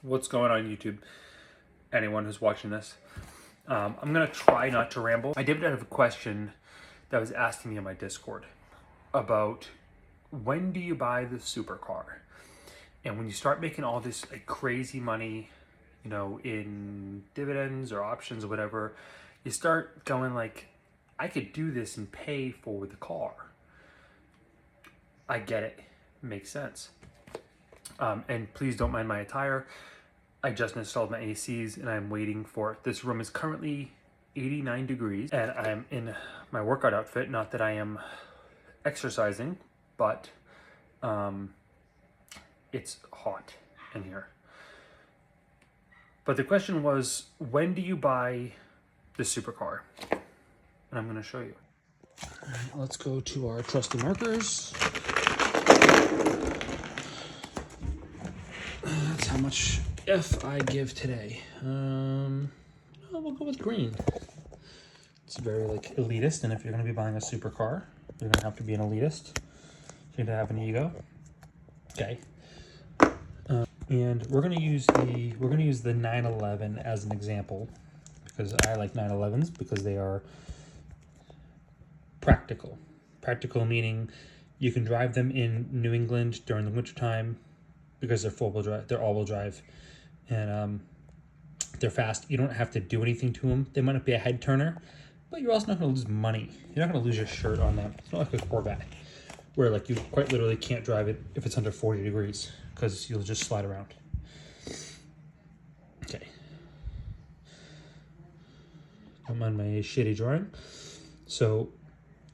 What's going on YouTube? Anyone who's watching this. I'm gonna try not to ramble. I did have a question that was asked to me on my Discord about when do you buy the supercar? And when you start making all this like crazy money, you know, in dividends or options or whatever, you start going like, I could do this and pay for the car. I get it, makes sense. And please don't mind my attire. I just installed my ACs and I'm waiting for it. This room is currently 89 degrees and I'm in my workout outfit. Not that I am exercising, but it's hot in here. But the question was, when do you buy the supercar? And I'm gonna show you. All right, let's go to our trusty markers. That's how much F I give today. We'll go with green. It's very like elitist, and if you're gonna be buying a supercar, you're gonna have to be an elitist. You're gonna have an ego. Okay. And we're gonna use the 911 as an example because I like 911s because they are practical. Practical meaning you can drive them in New England during the wintertime because they're four-wheel drive, they're all-wheel drive, and they're fast. You don't have to do anything to them. They might not be a head turner, but you're also not going to lose money. You're not going to lose your shirt on them. It's not like a Corvette, where like you quite literally can't drive it if it's under 40 degrees because you'll just slide around. Okay. Don't mind my shitty drawing. So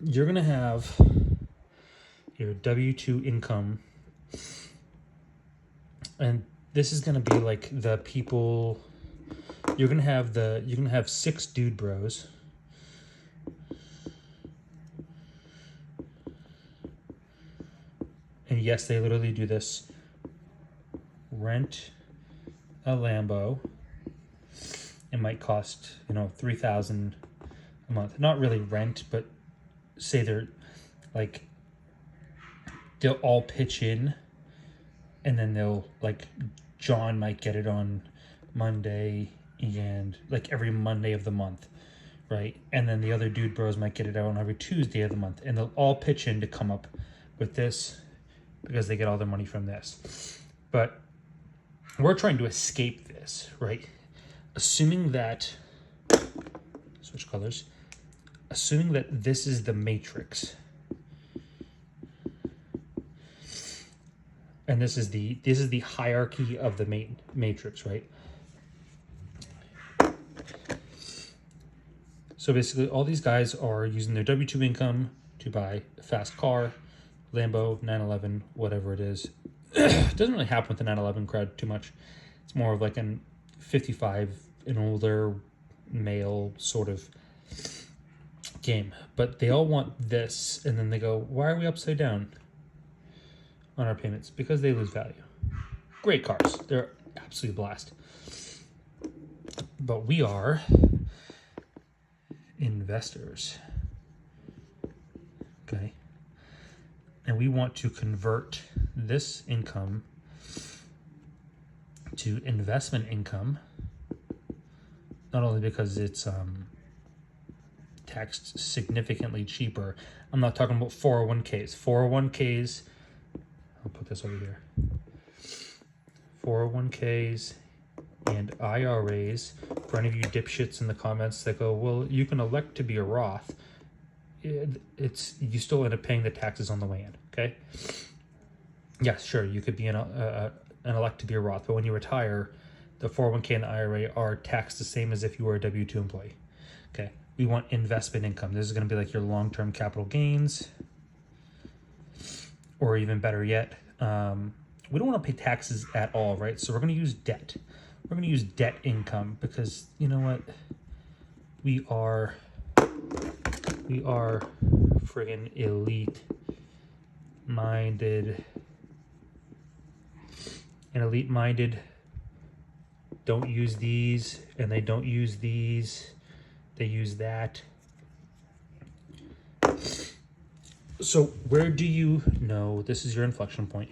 you're going to have your W-2 income, and this is going to be like the people. You're gonna have 6 dude bros. And yes, they literally do this. Rent a Lambo. It might cost, you know, $3,000 a month. Not really rent, but say they'll all pitch in, and then they'll like John might get it on Monday and like every Monday of the month, right? And then the other dude bros might get it out on every Tuesday of the month, and they'll all pitch in to come up with this because they get all their money from this. But we're trying to escape this, right? Assuming that, switch colors, assuming that this is the matrix, and this is the hierarchy of the matrix, right? So basically, all these guys are using their W-2 income to buy a fast car, Lambo, 911, whatever it is. It doesn't really happen with the 911 crowd too much. It's more of like an 55 and older male sort of game. But they all want this, and then they go, why are we upside down on our payments? Because they lose value. Great cars. They're absolutely blast. But we are investors, okay? And we want to convert this income to investment income, not only because it's taxed significantly cheaper. I'm not talking about 401ks. 401ks, I'll put this over here. 401ks and IRAs, for any of you dipshits in the comments that go, well, you can elect to be a Roth. You still end up paying the taxes on the way in, okay? Yeah, sure, you could be an elect to be a Roth, but when you retire, the 401k and the IRA are taxed the same as if you were a W-2 employee, okay? We want investment income. This is going to be like your long-term capital gains, or even better yet, we don't want to pay taxes at all, right? So we're going to use debt. We're going to use debt income because, you know what? We are friggin' elite-minded. And elite-minded don't use these, and they don't use these. They use that. So where do you know, this is your inflection point,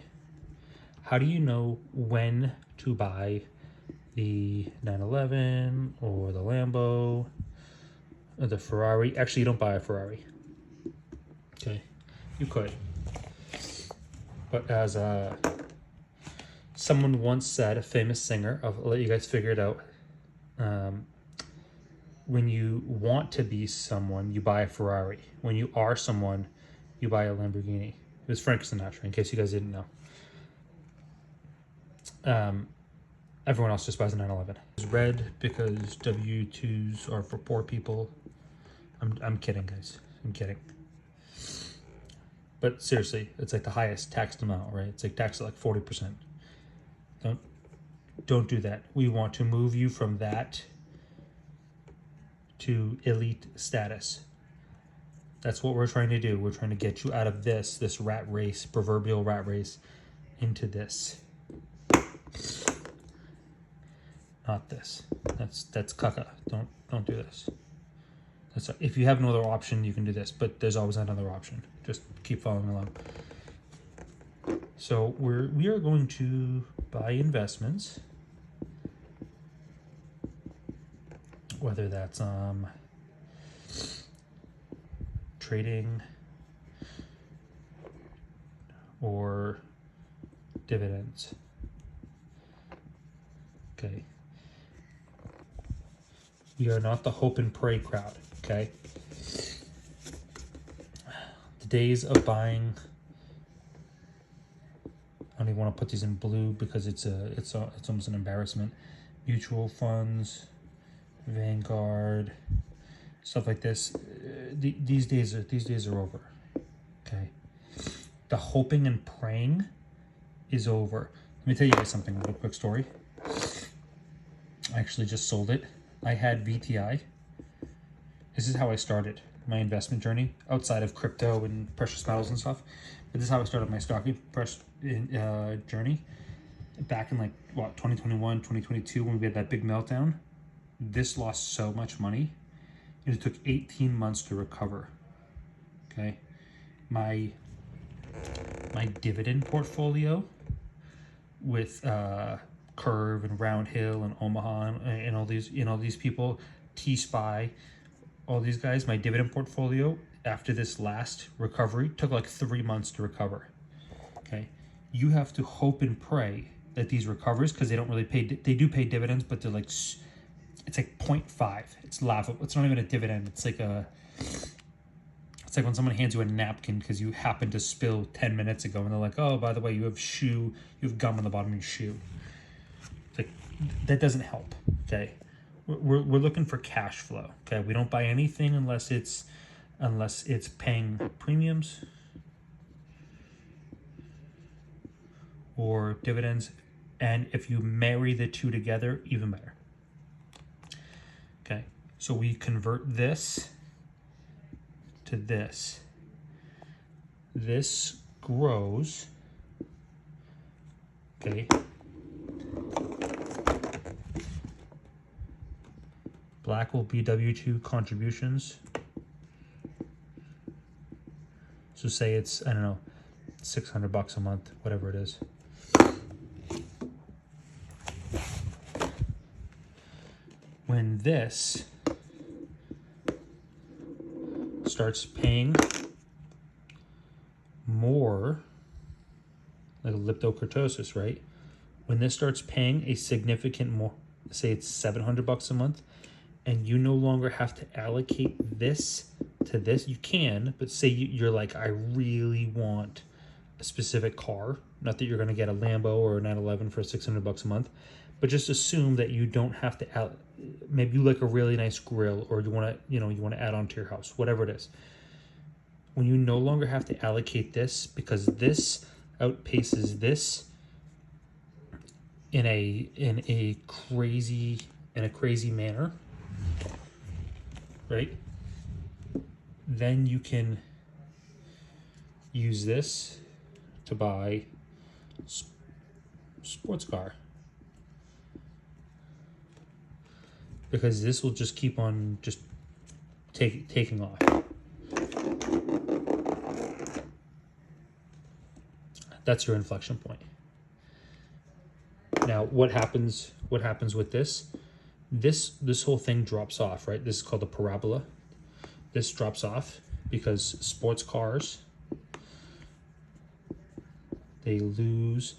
how do you know when to buy the 911 or the Lambo or the Ferrari. Actually, you don't buy a Ferrari. Okay, you could. But as someone once said, a famous singer, I'll let you guys figure it out. When you want to be someone, you buy a Ferrari. When you are someone, you buy a Lamborghini. It was Frank Sinatra, in case you guys didn't know. Everyone else just buys a 911. It's red because W2s are for poor people. I'm kidding, guys. I'm kidding. But seriously, it's like the highest taxed amount, right? It's like taxed at like 40%. Don't do that. We want to move you from that to elite status. That's what we're trying to do. We're trying to get you out of this rat race, proverbial rat race, into this. Not this. That's caca. Don't do this. If you have no other option, you can do this, but there's always another option. Just keep following along. So we are going to buy investments, whether that's trading or dividends. Okay. We are not the hope and pray crowd. Okay. The days of buying. I don't even want to put these in blue because it's almost an embarrassment. Mutual funds, Vanguard, stuff like this. These days are over. Okay. The hoping and praying is over. Let me tell you guys something. A little quick story. I actually just sold it. I had VTI. This is how I started my investment journey outside of crypto and precious metals and stuff. But this is how I started my stocking journey back in 2021, 2022 when we had that big meltdown. This lost so much money. It took 18 months to recover. Okay. My dividend portfolio with Curve and Roundhill and Omaha and all these people, T-Spy, all these guys, my dividend portfolio after this last recovery took like 3 months to recover. Okay. You have to hope and pray that these recovers, because they don't really pay, they do pay dividends, but they're like, it's like 0.5. It's laughable. It's not even a dividend. It's like when someone hands you a napkin because you happened to spill 10 minutes ago and they're like, oh, by the way, you have gum on the bottom of your shoe. It's like, that doesn't help. Okay. We're looking for cash flow. Okay. We don't buy anything unless it's paying premiums or dividends. And if you marry the two together, even better. Okay. So we convert this to this. This grows. Okay. Black will be W2 contributions. So say it's, I don't know, $600 a month, whatever it is. When this starts paying more, like leptokurtosis, right? When this starts paying a significant more, say it's $700 a month, and you no longer have to allocate this to this, you can, but say you're like, I really want a specific car. Not that you're going to get a Lambo or a 911 for $600 a month, but just assume that you don't have to. Maybe you like a really nice grill, or you want to add on to your house, whatever it is. When you no longer have to allocate this because this outpaces this in a crazy manner, right? Then you can use this to buy sports car, because this will just keep on just taking off. That's your inflection point. Now, what happens with this? This whole thing drops off, right? This is called a parabola. This drops off because sports cars, they lose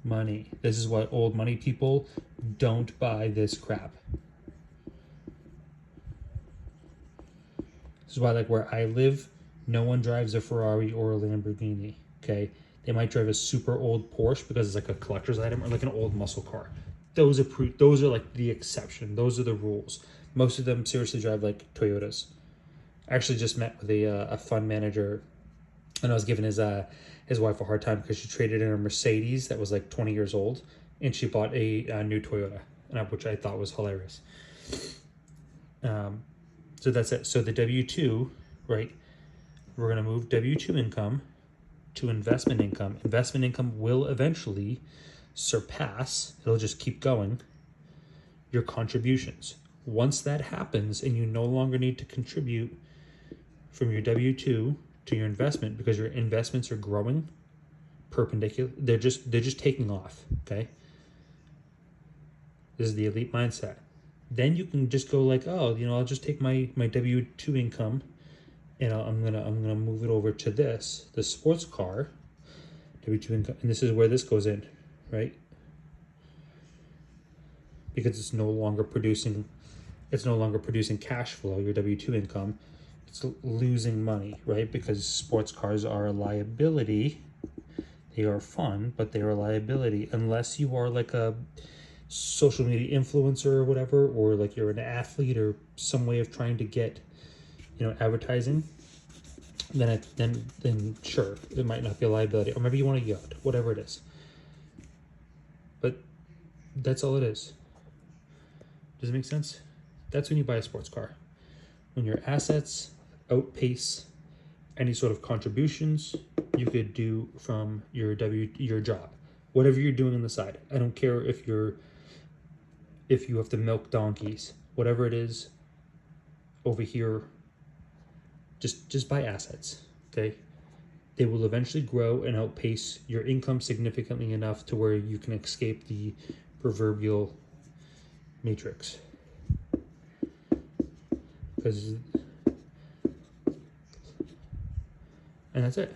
money. This is what old money people don't buy this crap. This is why, like, where I live, no one drives a Ferrari or a Lamborghini, okay? They might drive a super old Porsche because it's like a collector's item, or like an old muscle car. Those are like the exception. Those are the rules. Most of them seriously drive like Toyotas. I actually just met with a fund manager, and I was giving his wife a hard time because she traded in a Mercedes that was like 20 years old, and she bought a new Toyota, which I thought was hilarious. So that's it. So the W-2, right? We're going to move W-2 income to investment income. Investment income will eventually surpass, it'll just keep going, your contributions. Once that happens and you no longer need to contribute from your W-2 to your investment because your investments are growing perpendicular, they're just taking off, okay? This is the elite mindset. Then you can just go like, oh, I'll just take my W-2 income and I'm gonna move it over to the sports car W-2 income, and this is where this goes in, right? Because it's no longer producing cash flow, your W-2 income. It's losing money, right? Because sports cars are a liability. They are fun, but they are a liability unless you are like a social media influencer or whatever, or like you're an athlete or some way of trying to get advertising. Then sure, it might not be a liability, or maybe you want a yacht, whatever it is. But that's all it is. Does it make sense? That's when you buy a sports car. When your assets outpace any sort of contributions you could do from your job, whatever you're doing on the side. I don't care if you have to milk donkeys, whatever it is. Over here, just buy assets, okay? They will eventually grow and outpace your income significantly enough to where you can escape the proverbial matrix. And that's it.